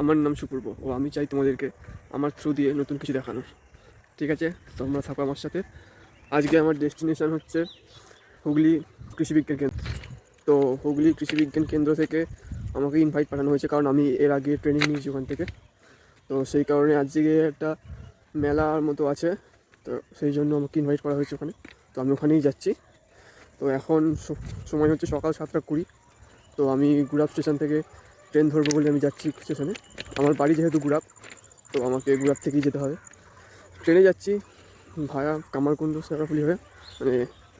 আমার নাম সুপূর্ব ও আমি চাই তোমাদেরকে আমার থ্রু দিয়ে নতুন কিছু দেখানোর। ঠিক আছে, তোমরা থাকো আমার সাথে। আজকে আমার ডেস্টিনেশন হচ্ছে হুগলি কৃষি বিজ্ঞান কেন্দ্র। তো হুগলি কৃষি বিজ্ঞান কেন্দ্র থেকে আমাকে ইনভাইট পাঠানো হয়েছে, কারণ আমি এর আগে ট্রেনিং নিয়েছি ওখান থেকে। তো সেই কারণে আজকে একটা মেলার মতো আছে, তো সেই জন্য আমাকে ইনভাইট করা হয়েছে ওখানে। তো আমি ওখানেই যাচ্ছি। তো এখন সময় হচ্ছে সকাল 7:20। তো আমি গুড়াপ স্টেশন থেকে ট্রেন ধরবো বলে আমি যাচ্ছি স্টেশনে। আমার বাড়ি যেহেতু গুড়াপ, তো আমাকে গুড়াপ থেকেই যেতে হবে। ট্রেনে যাচ্ছি ভায়া কামারকুণ্ডু শেওড়াফুলি হয়ে, মানে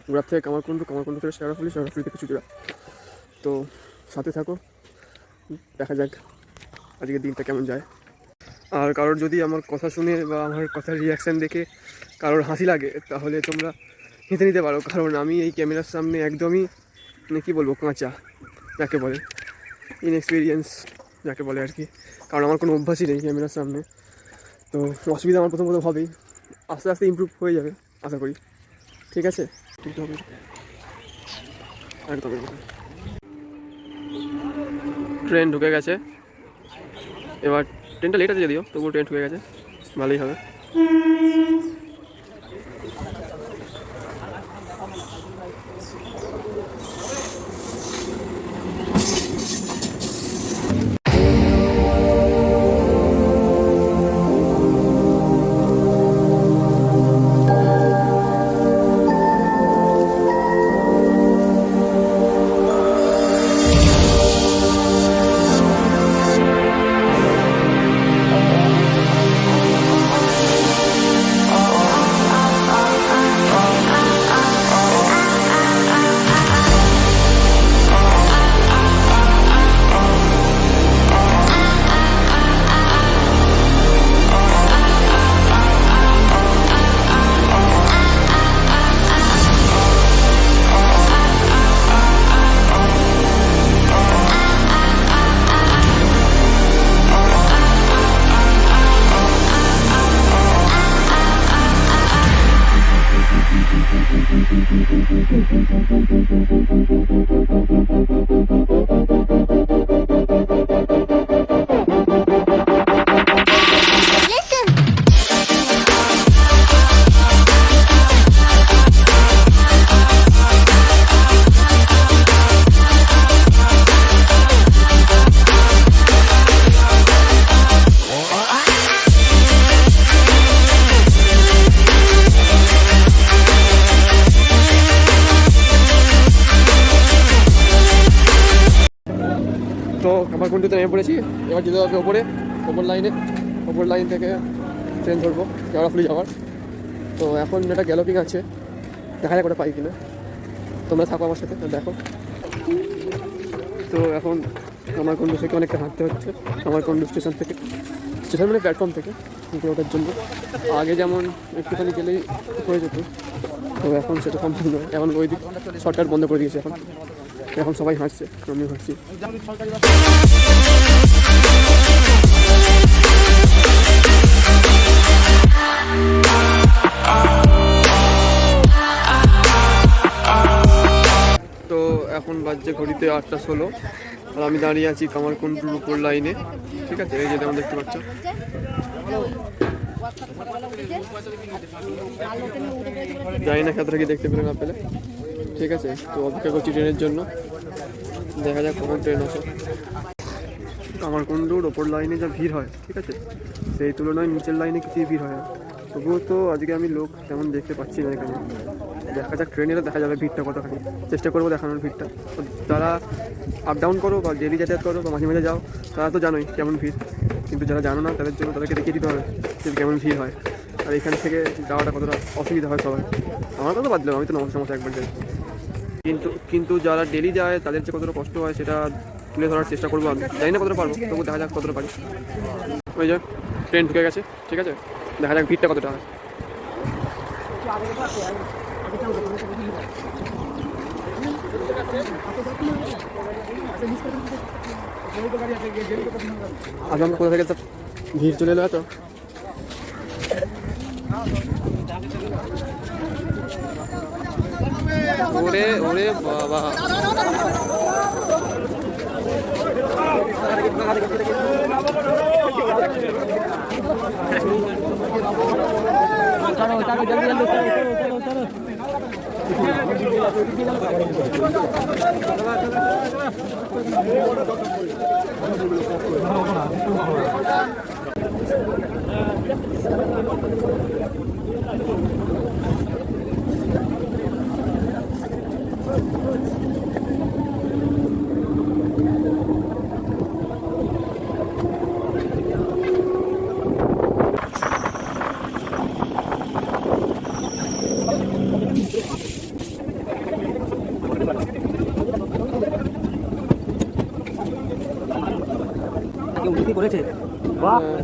গুড়াপ থেকে কামারকুণ্ডু, কামারকুণ্ডু থেকে শেওড়াফুলি, শেওড়াফুলি থেকে চুচুড়া। তো সাথে থাকো, দেখা যাক আজকের দিনটা কেমন যায়। আর কারোর যদি আমার কথা শুনে বা আমার কথার রিয়াকশান দেখে কারোর হাসি লাগে, তাহলে তোমরা হেঁটে নিতে পারো, কারণ আমি এই ক্যামেরার সামনে একদমই মানে কী বলবো, কাঁচা যাকে বলে, ইনএক্সপিরিয়েন্স যাকে বলে আর কি। কারণ আমার কোনো অভ্যাসই নেই ক্যামেরার সামনে। তো অসুবিধা আমার প্রথম হবেই, আস্তে আস্তে ইমপ্রুভ হয়ে যাবে আশা করি। ঠিক আছে, ঠিক হবে একদম। ট্রেন ঢুকে গেছে এবার। ট্রেনটা লেট আছে যদিও, তবুও ট্রেন ঢুকে গেছে, ভালোই হবে। তো কামারকুণ্ডুতে নেমে পড়েছি, এবার যেতে হবে ওপর লাইন থেকে ট্রেন ধরবো শেওড়াফুলি যাওয়ার। তো এখন একটা গ্যালোপিং আছে, দেখা যাক ওটা পাই কিনা। তোমরা থাকো আমার সাথে, দেখো। তো এখন কামারকুণ্ডু থেকে অনেকটা হাঁটতে হচ্ছে, কামারকুণ্ডু স্টেশন মানে প্ল্যাটফর্ম থেকে ওঠার জন্য। আগে যেমন একটুখানি গেলেই হয়ে যেত, তো এখন সেটা সম্ভব নয়। এখন ওই দিক শর্টকাট বন্ধ করে দিয়েছে, এখন সবাই হাঁটছে, আমিও হাঁটছি। তো এখন বাজছে ঘড়িতে 8:16, আর আমি দাঁড়িয়ে আছি কামারকুণ্ডুর উপর লাইনে। ঠিক আছে, এই যে যেমন দেখতে পাচ্ছ। জানি না কতটা কি দেখতে পেলে না পেলে। ঠিক আছে, তো অপেক্ষা করছি ট্রেনের জন্য, দেখা যাক কখন ট্রেন আসে। কামারকুণ্ডুর ওপর লাইনে যা ভিড় হয়, ঠিক আছে, সেই তুলনায় নিচের লাইনে কিছুই ভিড় হয় না। তবুও তো আজকে আমি লোক তেমন দেখতে পাচ্ছি না এখানে। দেখা যাক ট্রেনে দেখা যাবে ভিড়টা কতখানি, চেষ্টা করবো দেখানোর ভিড়টা। যারা আপ ডাউন করো বা ডেলি যাতায়াত করো বা মাঝে মাঝে যাও, তারা তো জানোই কেমন ভিড়। কিন্তু যারা জানো না, তাদের জন্য তাদেরকে দেখিয়ে দিতে হবে যে কেমন ভিড় হয়, আর এখান থেকে যাওয়াটা কতটা অসুবিধা হয় সবাই। আমার কথা বাদ দিলাম, আমি তো সমস্যা একবার যাই, কিন্তু যারা ডেলি যায় তাদের যে কতটা কষ্ট হয় সেটা তুলে ধরার চেষ্টা করবো আমি। জানি না কতটা পারবো, তবু দেখা যাক কতটা পারি। ওই যে ট্রেন ঢুকে গেছে, ঠিক আছে, দেখা যাক ভিড়টা কতটা হয়। আজ আমরা কোথা থেকে ভিড় চলে এলো, তো ওরে ওরে বাবা।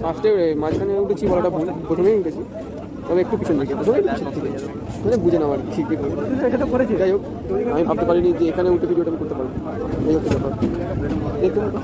ফার্স্টে মাঝখানে উঠেছি বলাটা ভুল, প্রথমেই উঠেছি, তবে একটু পিছন দিকে, প্রথমেই পিছন দিকে মানে বুঝে নেওয়ার ঠিক করেছি। যাই হোক, আমি ভাবতে পারিনি যে এখানে উঠে ভিডিওটা আমি করতে পারবো। এই হচ্ছে ব্যাপার, দেখতে পাবো।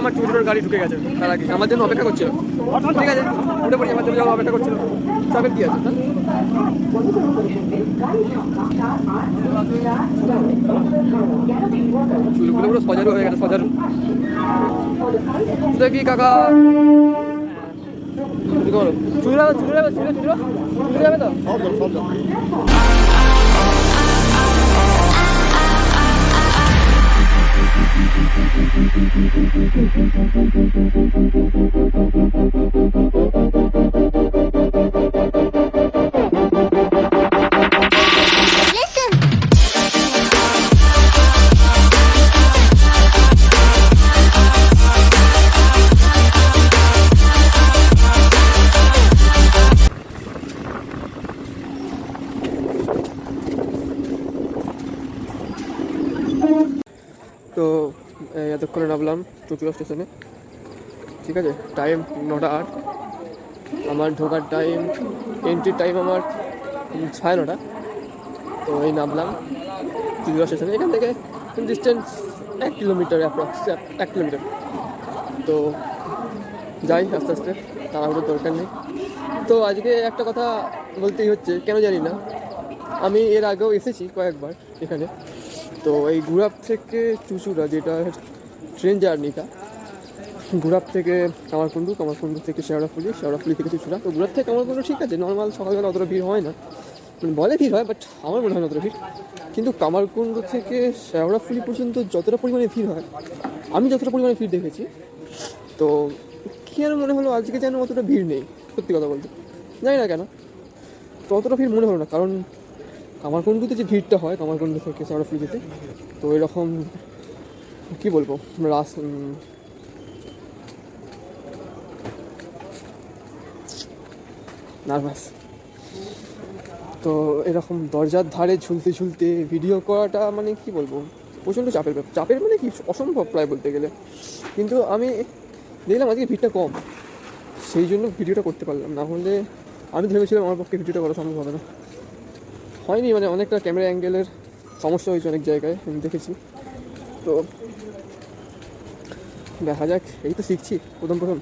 আমার চুরির গাড়ি ঢুকে গেছে, তার আগে আমার জন্য অপেক্ষা করছিল। ঠিক আছে, উঠে পড়ি, আমার জন্য অপেক্ষা করছিল। চাপের কি আছে চুলগুলো পুরো সজারু হয়ে গেছে, সজারু। কি কাকা চুরি যাবে, চুরি যাবে, চুরি যাবে তো। তো এতক্ষণে নামলাম চুচুড়া স্টেশনে। ঠিক আছে, টাইম 9:08, আমার ঢোকার টাইম, এন্ট্রির টাইম আমার 9:30। তো এই নামলাম চুচুড়া স্টেশনে। এখান থেকে ডিস্টেন্স 1 কিলোমিটার, অ্যাপ্রক্স 1 কিলোমিটার। তো যাই আস্তে আস্তে, তাড়াহুড়োর দরকার নেই। তো আজকে একটা কথা বলতেই হচ্ছে, কেন জানি না, আমি এর আগেও এসেছি কয়েকবার এখানে। তো এই গুড়াপ থেকে চুচুড়া, যেটা ট্রেন জার্নিটা, গুড়াপ থেকে কামারকুণ্ডু, কামারকুণ্ডু থেকে শেওড়াফুলি, শেওড়াফুলি থেকে চুচুড়া। তো গুড়াপ থেকে কামারকুণ্ডু ঠিক আছে, নর্মাল সকালবেলা অতটা ভিড় হয় না, মানে বলে ভিড় হয়, বাট আমার মনে হয় না অতটা ভিড়। কিন্তু কামারকুণ্ডু থেকে শেওড়াফুলি পর্যন্ত যতটা পরিমাণে ভিড় হয়, আমি যতটা পরিমাণে ভিড় দেখেছি, তো কী আর মনে হলো আজকে যেন অতটা ভিড় নেই। সত্যি কথা বলতে জানি না কেন, তো অতটা ভিড় মনে হলো না। কারণ কামারকুণ্ডুতে যে ভিড়টা হয় কামারকুণ্ডু থেকে শেওড়াফুলি যেতে, তো এরকম কী বলবো, নার্ভাস। তো এরকম দরজার ধারে ঝুলতে ঝুলতে ভিডিও করাটা মানে কি বলবো, প্রচণ্ড চাপের ব্যাপার। চাপের মানে কি, অসম্ভব প্রায় বলতে গেলে। কিন্তু আমি দেখলাম আজকে ভিড়টা কম, সেই জন্য ভিডিওটা করতে পারলাম। না হলে আমি ভেবেছিলাম আমার পক্ষে ভিডিওটা করা সম্ভব হবে না। হয়নি, মানে অনেকটা ক্যামেরা অ্যাঙ্গেলের সমস্যা হয়েছে অনেক জায়গায়, আমি দেখেছি। তো দেখা যাক, এই তো শিখছি প্রথম।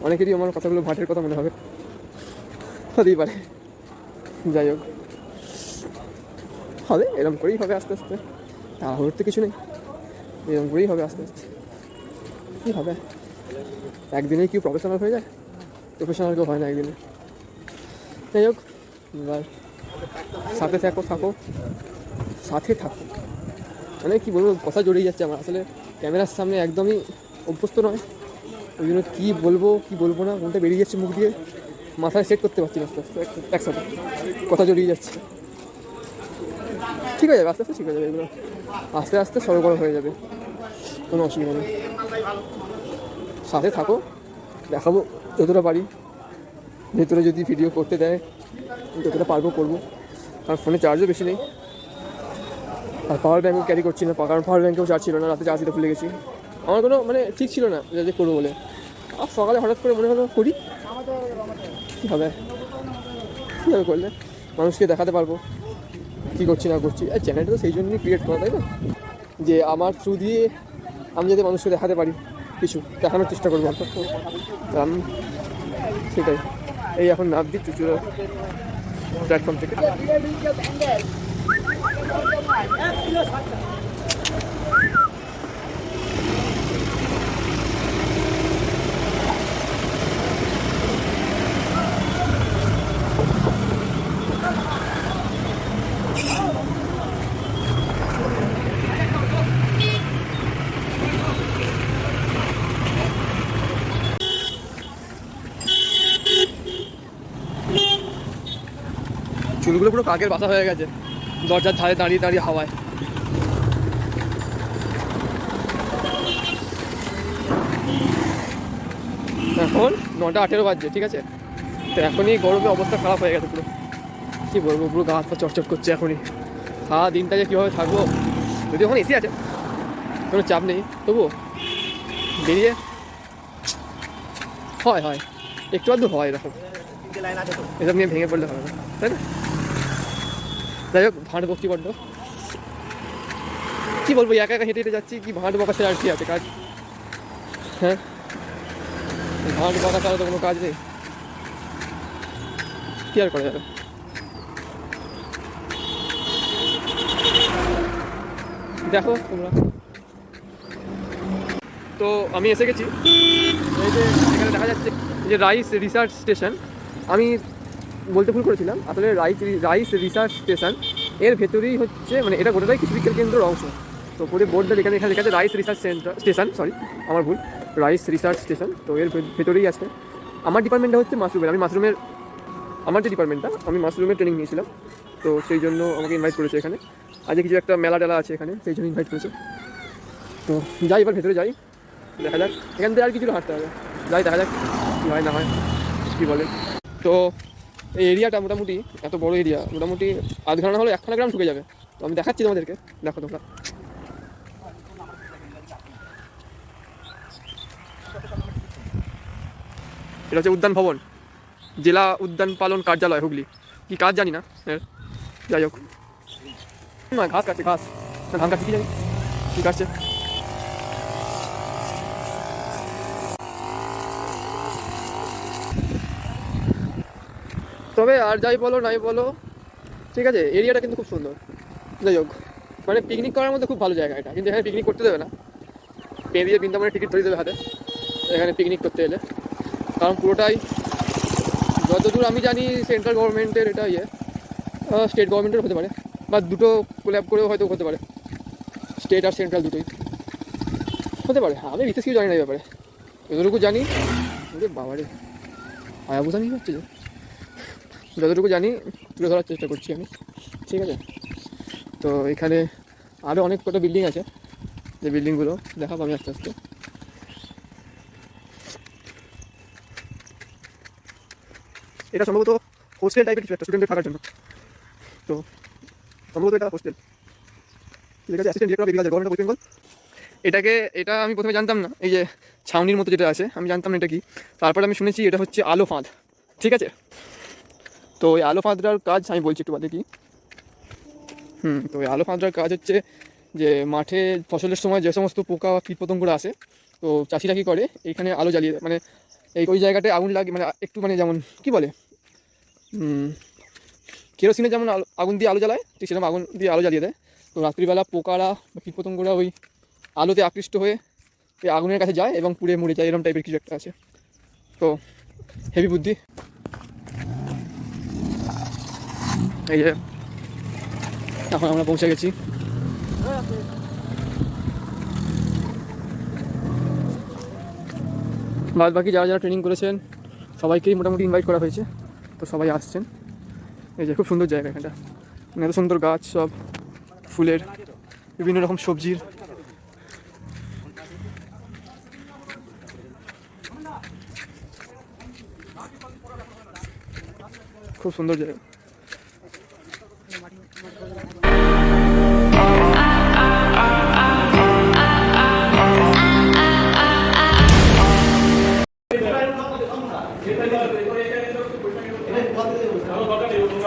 অনেকেরই আমার কথাগুলো ভাটের কথা মনে হবে, হতেই পারে। যাই হোক, হবে, এরকম করেই হবে আস্তে আস্তে, তাড়াহুড়োর তো কিছু নেই, এরকম করেই হবে আস্তে আস্তে। কী হবে, একদিনে কেউ প্রফেশনাল হয়ে যায়? প্রফেশনাল কেউ হয় না একদিনে। যাই হোক, এবার সাথে থাকো, মানে কী বলবো, কথা জড়িয়ে যাচ্ছে আমার। আসলে ক্যামেরার সামনে একদমই অভ্যস্ত নয়, ওই জন্য কী বলবো না, কোনটা বেরিয়ে যাচ্ছে মুখ দিয়ে, মাথায় সেট করতে পারছি না। আস্তে আস্তে একসাথে কথা জড়িয়ে যাচ্ছে। ঠিক হয়ে যাবে, আস্তে আস্তে ঠিক হয়ে যাবে, এগুলো আস্তে আস্তে সরগর হয়ে যাবে, কোনো অসুবিধা নেই। সাথে থাকো, দেখাবো যতটা পারি। ভেতরে যদি ভিডিও করতে দেয় যতটা পারবো করবো। আর ফোনে চার্জও বেশি নেই, আর পাওয়ার ব্যাঙ্কও ক্যারি করছি না, কারণ পাওয়ার ব্যাঙ্কেও চার্জ ছিল না, রাতে চার্জ দিতে ভুলে গেছি। আমার কোনো মানে ঠিক ছিল না যে করবো বলে, আর সকালে হঠাৎ করে মনে হলো করি, কী হবে করলে মানুষকে দেখাতে পারবো কী করছি না করছি। আর চ্যানেলটা তো সেই জন্যই ক্রিয়েট করা, তাই না, যে আমার থ্রু দিয়ে আমি যাতে মানুষকে দেখাতে পারি, কিছু দেখানোর চেষ্টা করবো অন্তত। আমি সেটাই, এই এখন নাম দিই চুচুড়া প্ল্যাটফর্ম থেকে। চুলগুলো পুরো কাকের বাসা হয়ে গেছে দরজার ধারে দাঁড়িয়ে দাঁড়িয়ে হাওয়ায়। এখন 9:18 বাজছে, ঠিক আছে, তো এখনই গরমে অবস্থা খারাপ হয়ে গেছে পুরো, কী বলবো, পুরো গা হাত পা চটচট করছে এখনই। সারা দিনটা যে কীভাবে থাকবো, যদি ওখানে এসি আছে কোনো চাপ নেই, তবুও বেরিয়ে হয় হয় একটু আধটু হয় এরকম, এসব নিয়ে ভেঙে পড়লে হবে না, তাই না। যাই হোক, ভাঁট বকছি বড্ড, কী বলবো, একা একা হেঁটে হেঁটে যাচ্ছি, কি ভাঁট বকা ছাড়া আর কি আছে কাজ, হ্যাঁ, ভাঁট বকা ছাড়া তো কোনো কাজ নেই, কী আর করা যাবে। দেখো তোমরা, তো আমি এসে গেছি, এই যে এখানে দেখা যাচ্ছে যে রাইস রিসার্চ স্টেশন। আমি বলতে ভুল করেছিলাম, আসলে রাইস রিসার্চ স্টেশন এর ভেতরেই হচ্ছে, মানে এটা গোটাটাই কৃষি বিজ্ঞান কেন্দ্রের অংশ। তো পুরো বোর্ডটা এখানে লেখা আছে রাইস রিসার্চ স্টেশন, সরি আমার ভুল, রাইস রিসার্চ স্টেশন। তো এর ভেতরেই আছে। আমার ডিপার্টমেন্টটা হচ্ছে মাশরুমের, আমার যে ডিপার্টমেন্টটা, আমি মাশরুমের ট্রেনিং নিয়েছিলাম, তো সেই জন্য আমাকে ইনভাইট করেছে এখানে। আজকে কিছু একটা মেলা টেলা আছে এখানে, সেই জন্য ইনভাইট করেছে। তো যাই, এবার ভেতরে যাই, দেখা যাক, এখান থেকে আর কিছু হাঁটতে হবে, যাই দেখা যাক কী হয় না হয়, কী বলে। তো এই এরিয়াটা মোটামুটি এত বড় এরিয়া, মোটামুটি আধ ঘন্টা হলো 1 গ্রাম ঢুকে যাবে। তো আমি দেখাচ্ছি তোমাদেরকে, দেখো তোমরা। এটা হচ্ছে উদ্যান ভবন, জেলা উদ্যান পালন কার্যালয় হুগলি, কী কাজ জানি না, যাই হোক। না ঘাস কাটছে, ঘাস না ধান কাটছে, কী জানি কী কাটছে। তবে আর যাই বলো নাই বলো, ঠিক আছে, এরিয়াটা কিন্তু খুব সুন্দর। যাই হোক, মানে পিকনিক করার মধ্যে খুব ভালো জায়গা এটা, কিন্তু এখানে পিকনিক করতে দেবে না, পেয়ে দিয়ে বৃন্দাবনের টিকিট ধরে দেবে হাতে এখানে পিকনিক করতে এলে, কারণ পুরোটাই যতদূর আমি জানি সেন্ট্রাল গভর্নমেন্টের এটা স্টেট গভর্নমেন্টের হতে পারে, বা দুটো কোল্যাব করেও হয়তো হতে পারে, স্টেট আর সেন্ট্রাল দুটোই হতে পারে, আমি বিশেষ কিছু জানি না এই ব্যাপারে, যতটুকু জানি বাবারে হায়াবুসা নিয়ে হচ্ছে, যতটুকু জানি তুলে ধরার চেষ্টা করছি আমি, ঠিক আছে। তো এখানে আরও অনেক কটা বিল্ডিং আছে, যে বিল্ডিংগুলো দেখাবো আমি আস্তে আস্তে। এটা সম্ভবত হোস্টেল টাইপের কিছু একটা, স্টুডেন্টের থাকার জন্য, তো সম্ভবত এটা হোস্টেল, ঠিক আছে। Assistant director of agriculture, government of West Bengal. এটা আমি প্রথমে জানতাম না, এই যে ছাউনির মতো যেটা আছে আমি জানতাম না এটা কি, তারপর আমি শুনেছি এটা হচ্ছে আলো ফাঁদ, ঠিক আছে। তো ওই আলো ফাঁদটার কাজ আমি বলছি একটু বাদে কি। তো ওই আলো ফাঁদটার কাজ হচ্ছে যে মাঠে ফসলের সময় যে সমস্ত পোকা কীটপতঙ্গরা আসে, তো চাষিরা কী করে, এইখানে আলো জ্বালিয়ে দেয়, মানে ওই জায়গাটায় আগুন লাগে, মানে একটু মানে যেমন কী বলে কেরোসিনে যেমন আগুন দিয়ে আলো জ্বালায়, ঠিক সেরকম আগুন দিয়ে আলো জ্বালিয়ে দেয়। তো রাত্রিবেলা পোকারা বা কীটপতঙ্গরা ওই আলোতে আকৃষ্ট হয়ে ওই আগুনের কাছে যায় এবং পুড়ে মরে যায়, এরকম টাইপের কিছু একটা আছে। তো হেভি বুদ্ধি। এই যে এখন আমরা পৌঁছে গেছি, বাদ বাকি যারা যারা ট্রেনিং করেছেন সবাইকেই মোটামুটি ইনভাইট করা হয়েছে, তো সবাই আসছেন। এই যে খুব সুন্দর জায়গা এখানটা, মানে এত সুন্দর গাছ সব, ফুলের, বিভিন্ন রকম সবজির। খুব সুন্দর জায়গা।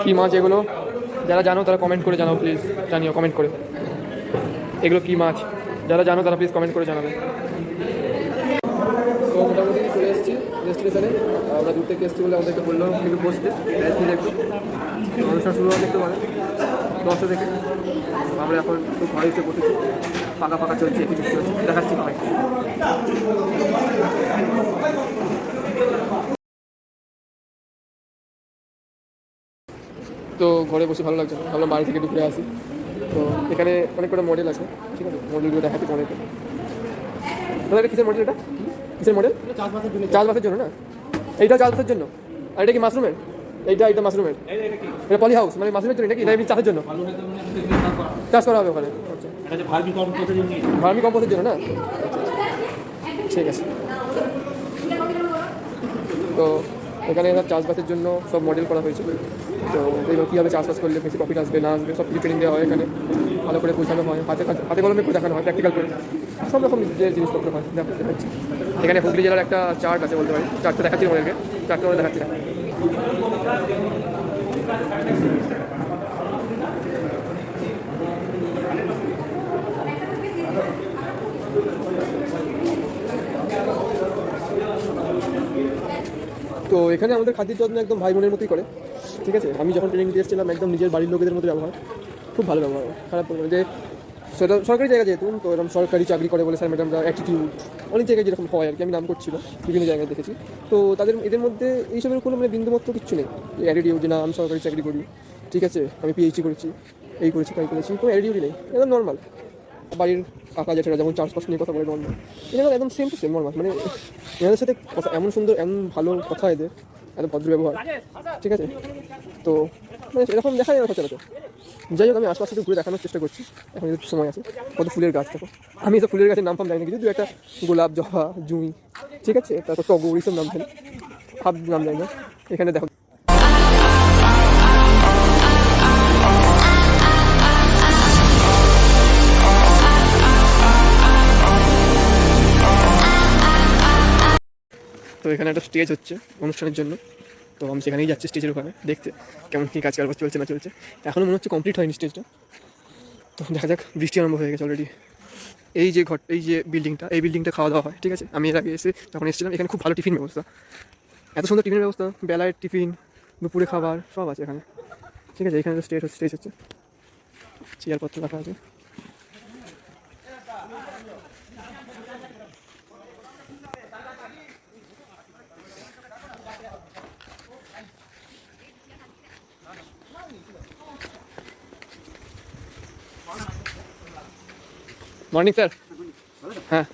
কি মাছ এগুলো? যারা জানো তারা কমেন্ট করে জানাও প্লিজ, জানিও কমেন্ট করে এগুলো কি মাছ। যারা জানো তারা প্লিজ কমেন্ট করে জানাবে। তো মোটামুটি চলে এসেছি ডেস্টিনেশনে। আমরা দূর থেকে এসেছি বলে আমাদেরকে বললো একটু বসতে, একটু অনুষ্ঠান শুরু হবে একটু মানে 10টা থেকে। আমরা এখন একটু ঘরে এসে বসেছি, ফাঁকা ফাঁকা চলছে, কিছু চলছে, দেখাচ্ছি ভাই। তো ঘরে বসে ভালো লাগছে, ভাবলাম বাড়ি থেকে একটু ঘুরে আসি। তো এখানে অনেক কটা মডেল আছে, ঠিক আছে, মডেলগুলো দেখাচ্ছি তোমাদেরকে। দাদা এটা কিসের মডেল? এটা কিসের মডেল? চাষবাসের জন্য না? এইটা চাষবাসের জন্য। আর এটা কি মাশরুমের? এইটা মাশরুমের, এটা পলি হাউস মানে মাশরুমের জন্য নাকি, না এমনি চাষের জন্য চাষ করা হবে ওখানে? ভার্মি কম্পোস্টের জন্য না? ঠিক আছে। তো এখানে সব চাষবাসের জন্য সব মডেল করা হয়েছে। তো এবার কীভাবে চাষবাস করলে বেশি প্রফিট আসবে না আসবে সব কিছু ট্রেনিং দেওয়া হয় এখানে, ভালো করে বোঝানো হয়, হাতে কলমে করে দেখানো হয়, প্র্যাকটিক্যাল করে সব রকম যে জিনিসপত্র হয় দেখাচ্ছে। এখানে হুগলি জেলার একটা চার্ট আছে বলতে পারি, চার্টটা দেখাচ্ছি আমাদেরকে, চার্টটা আমরা দেখাচ্ছি। তো এখানে আমাদের খাদ্যের যত্ন একদম ভাই বোনের মতোই করে, ঠিক আছে। আমি যখন ট্রেনিং দিয়ে এসেছিলাম একদম নিজের বাড়ির লোকেদের মতো ব্যবহার, খুব ভালো ব্যবহার, খারাপ বলবো যে সেটা সরকারি জায়গা যেহেতু, তো এরকম সরকারি চাকরি করে বলে স্যার ম্যাডামরা অ্যাটিটিউড অনেক জায়গায় যেরকম হয় আর কি, আমি নাম করছিল বিভিন্ন জায়গায় দেখেছি। তো এদের মধ্যে এইসবের কোনো মানে বিন্দুমাত্র কিচ্ছু নেই অ্যাটিটিউড যে না আমি সরকারি চাকরি করি, ঠিক আছে, আমি পিএইচডি করেছি, এই করেছি তাই করেছি, কোনো অ্যাটিটিউডই নেই, একদম নর্মাল। বাড়ির কাকা জেঠেরা যেমন চাষবাস নিয়ে কথা বলে নর্মাল, এরা একদম সেম টু সেম নর্মাল। মানে এনাদের সাথে কথা এমন সুন্দর, এমন ভালো কথা, এদের এত ভদ্র ব্যবহার, ঠিক আছে। তো মানে এরকম দেখা যায় না সচরাচর। যাই হোক, আমি আশপাশে একটু ঘুরে দেখানোর চেষ্টা করছি, এখন একটু সময় আছে। কত ফুলের গাছ দেখো, আমি এসব ফুলের গাছের নাম ফাম জানি না, কিন্তু একটা গোলাপ, জবা, জুঁই, ঠিক আছে, তারপর টগর, এইসব নাম জানি, হাব নাম জানি না। এখানে দেখো তো এখানে একটা স্টেজ হচ্ছে অনুষ্ঠানের জন্য, তো আমি সেখানেই যাচ্ছি স্টেজের ওখানে দেখতে কেমন কী কাজ কারবার চলছে না চলছে। এখনও মনে হচ্ছে কমপ্লিট হয়নি স্টেজটা, তো দেখা যাক। বৃষ্টি আরম্ভ হয়ে গেছে অলরেডি। এই যে বিল্ডিংটা খাওয়া দাওয়া হয়, ঠিক আছে। আমি এর আগে যখন এসেছিলাম এখানে খুব ভালো টিফিন ব্যবস্থা, এত সুন্দর টিফিনের ব্যবস্থা, বেলায় টিফিন, দুপুরে খাবার সব আছে এখানে, ঠিক আছে। এখানে স্টেজ হচ্ছে, চেয়ারপত্র রাখা আছে। Morning sir. হ্যাঁ,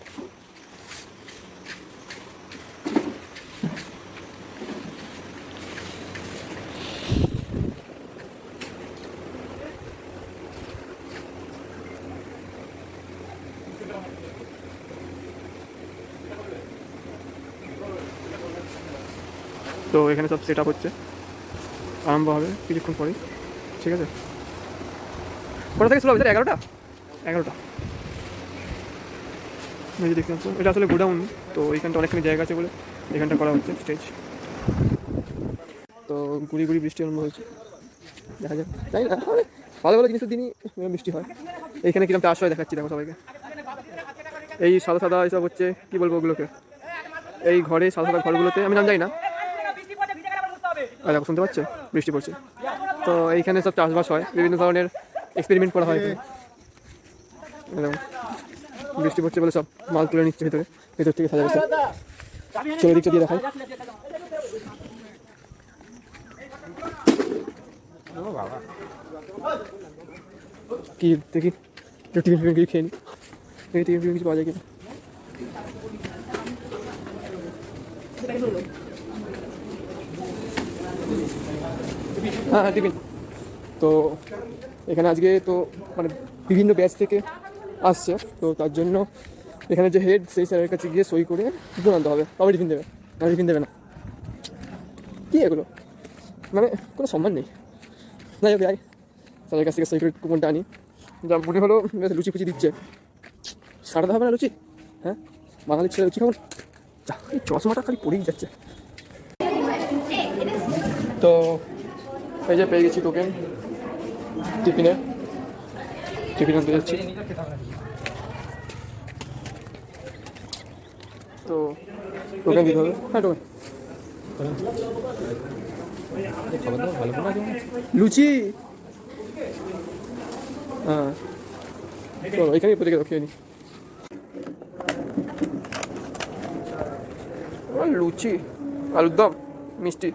তো এখানে সব সেট আপ হচ্ছে, আরম্ভ হবে কিছুক্ষণ পরেই, ঠিক আছে। কটা থেকে শুরু হবে স্যার? 11টা। এই যে দেখতে পাচ্ছ, এটা আসলে গোডাউন, তো এইখানটা অনেকখানি জায়গা আছে বলে এখানটা করা হচ্ছে স্টেজ। তো গুড়ি বৃষ্টি আরম্ভ হয়েছে, দেখা যাক, তাই না, ভালো ভালো জিনিসের দিনই বৃষ্টি হয়। এইখানে কিরকম চাষ হয় দেখাচ্ছি, দেখো সবাইকে। এই সাদা এসব হচ্ছে, কি বলবো ওগুলোকে, এই ঘরে সাদা ঘরগুলোতে, আমি নাম জানি না, দেখো শুনতে পাচ্ছ বৃষ্টি পড়ছে। তো এইখানে সব চাষবাস হয়, বিভিন্ন ধরনের এক্সপেরিমেন্ট করা হয় এখানে। বৃষ্টি পড়ছে বলে সব মাল তুলে নিচ্ছে ভেতর থেকে সাজা গেছে। চলো দিকটা দিয়ে দেখাই। কি দেখি টিফিন খেয়ে নি, টিফিন কিছু পাওয়া যায় কিনা। হ্যাঁ টিফিন। তো এখানে আজকে তো মানে বিভিন্ন ব্যাচ থেকে আসছে, তো তার জন্য এখানে যে হেড সেই স্যারের কাছে গিয়ে সই করে টিফিন আনতে হবে, তবে টিফিন দেবে, না টিফিন দেবে না। কী এগুলো, মানে কোনো সম্মান নেই। যাই হোক যাই, স্যারের কাছ থেকে সই করে কুপনটা আনি। যা মনে হলো বেশ লুচি ফুচি দিচ্ছে, সারাতে হবে না লুচি, হ্যাঁ বাঙালির ছেলে লুচি খাবো। যা এই চশমাটা খালি পড়েই যাচ্ছে। তো এই যে পেয়ে গেছি টোকেন, টিফিনে আনতে যাচ্ছি। তো টোকেন দিতে হবে, হ্যাঁ টোকেন লুচি, হ্যাঁ চলো এখানেই প্রত্যেকে খেয়ে নি। লুচি, আলুর দম, মিষ্টি।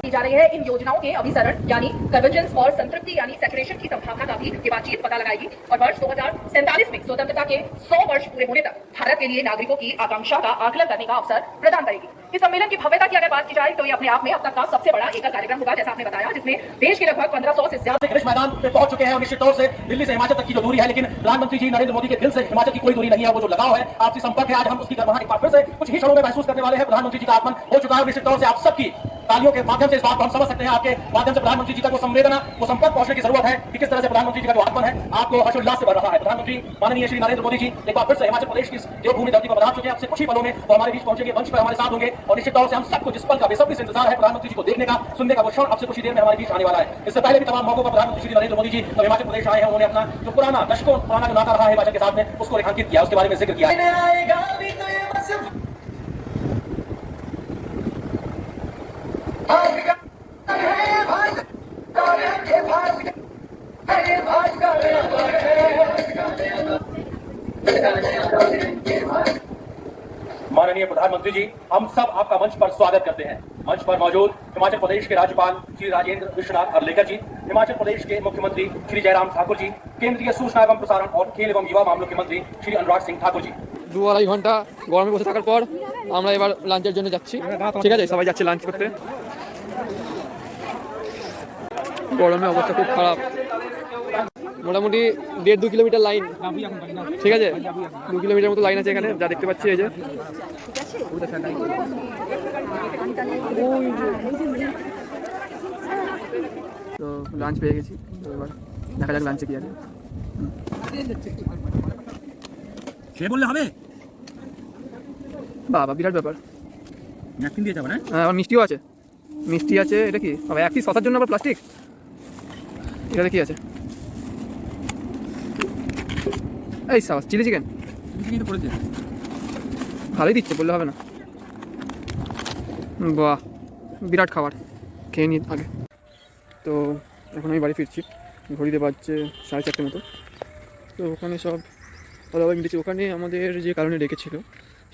की जा रही है। इन योजनाओं के अभिसरण यानी कन्वर्जेंस और संतृप्ति यानी सैचुरेशन की संभावना का भी ये बातचीत पता लगाएगी और वर्ष 2047 में स्वतंत्रता के 100 वर्ष पूरे होने तक भारत के लिए नागरिकों की आकांक्षा का आकलन करने का अवसर प्रदान करेगी। इस सम्मेलन की भव्यता की अगर बात की जाए तो ये अपने आप में अब तक का सबसे बड़ा एकल कार्यक्रम होगा, जैसा आपने बताया, जिसमें देश के लगभग 1500 से ज्यादा क्रिश मैदान पे पहुंच चुके हैं और निश्चित तौर से दिल्ली से हिमाचल तक की जो दूरी है, लेकिन प्रधानमंत्री जी नरेंद्र मोदी के दिल से हिमाचल की कोई दूरी नहीं है। वो जो लगाव है, आपसी संपर्क है, आज हम उसकी वहां एक बार फिर से कुछ ही क्षणों में महसूस करने वाले हैं। प्रधानमंत्री जी का आगमन हो चुका है और निश्चित तौर से आप सबकी तालियों के माध्यम से इस बात को हम समझ सकते हैं। आपके माध्यम से प्रधानमंत्री जी तक वो संवेदना, वो संपर्क पहुंचने की जरूरत है कि किस तरह से प्रधानमंत्री जी का जो आगमन है आपको हर्षोल्लास से भर रहा है। प्रधानमंत्री माननीय श्री नरेंद्र मोदी जी एक बार फिर से हिमाचल प्रदेश की देवभूमि धरती पर पधार चुके हैं। आपसे कुछ ही पलों में वो हमारे बीच पहुंचेंगे, मंच पर हमारे साथ होंगे और निश्चित तौर से हम सबको जिस पल का बेसब्री से इंतजार है प्रधानमंत्री जी को देखने का, सुनने का, वो क्षण आपसे कुछ ही देर में हमारे बीच आने वाला है। इससे पहले भी तमाम मौकों पर प्रधानमंत्री श्री नरेंद्र मोदी जी जब हिमाचल प्रदेश आए हैं, उन्होंने अपना जो पुराना दशकों पुराना जो नाता रहा है हिमाचल के साथ में, उसको रेखांकित किया, उसके बारे में जिक्र किया। माननीय प्रधानमंत्री जी, हम सब आपका मंच पर स्वागत करते हैं। मंच पर मौजूद हिमाचल प्रदेश के राज्यपाल श्री राजेंद्र विश्वनाथ अर्लेकर जी, हिमाचल प्रदेश के मुख्यमंत्री श्री जयराम ठाकुर जी, केंद्रीय सूचना एवं प्रसारण और खेल एवं युवा मामलों के मंत्री श्री अनुराग सिंह ठाकुर जी। 2-2.5 ঘন্টা গরমে বসে থাকার পর আমরা এবার লাঞ্চের জন্য যাচ্ছি। ঠিক আছে, সবাই যাচ্ছে লাঞ্চ করতে। গরমে অবস্থা খুব খারাপ, মোটামুটি 1.5-2 কিলোমিটার লাইন। ঠিক আছে, 2 কিলোমিটার মতো লাইন আছে এখানে, যা দেখতে পাচ্ছি। এই যে তো লাঞ্চ পেয়ে গেছি, তো এবার দেখা যাক লাঞ্চে কি আছে। সে বললে হবে, বাবা বিরাট ব্যাপার। ন্যাপকিন দিয়ে যাবে না? হ্যাঁ, আবার মিষ্টিও আছে, মিষ্টি আছে। এটা কি আবার এক পিস শসার জন্য আবার প্লাস্টিক? এটাতে কি আছে? এই সাবাস, চিলি চিকেন ভালোই দিচ্ছে, বললে হবে না। বাহ, বিরাট খাবার, খেয়ে নিই আগে। তো এখন আমি বাড়ি ফিরছি, ঘড়িতে বাজছে 4:30 মতো। তো ওখানে সব ভালোভাবে মিটেছে। ওখানে আমাদের যে কারণে ডেকেছিল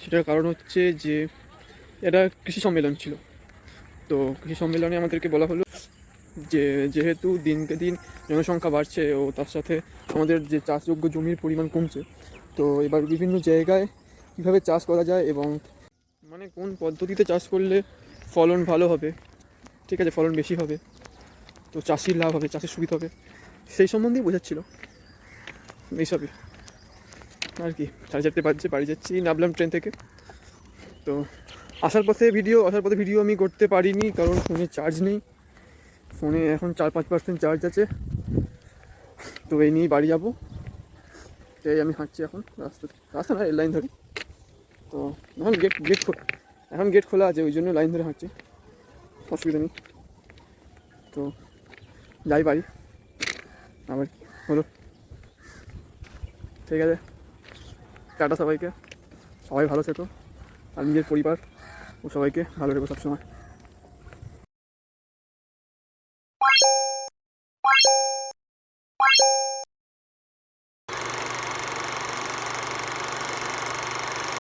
সেটার কারণ হচ্ছে যে এটা কৃষি সম্মেলন ছিল। তো কৃষি সম্মেলনে আমাদেরকে বলা হলো যে যেহেতু দিনকে দিন জনসংখ্যা বাড়ছে ও তার সাথে আমাদের যে চাষযোগ্য জমির পরিমাণ কমছে, তো এবার বিভিন্ন জায়গায় কীভাবে চাষ করা যায় এবং মানে কোন পদ্ধতিতে চাষ করলে ফলন ভালো হবে, ঠিক আছে, ফলন বেশি হবে, তো চাষির লাভ হবে, চাষের সুবিধা হবে, সেই সম্বন্ধেই বোঝাচ্ছিল এইসবই আর কি। 4:30 বাজছে, বাড়ি যাচ্ছি, নামলাম ট্রেন থেকে। তো আসার পথে ভিডিও আমি করতে পারিনি, কারণ ফোনে চার্জ নেই। ফোনে এখন 4-5% চার্জ আছে। তো এই নিয়েই বাড়ি যাবো। এই আমি হাঁটছি এখন রাস্তা না, রেল লাইন ধরে। তো এখন গেট খোলা আছে, ওই জন্য লাইন ধরে হাঁটছি, অসুবিধা নেই। তো যাই বাড়ি, আবার হলো। ঠিক আছে, টাটা সবাইকে, সবাই ভালো থেকো, আর নিজের পরিবার ও সবাইকে ভালো রেখো সবসময়।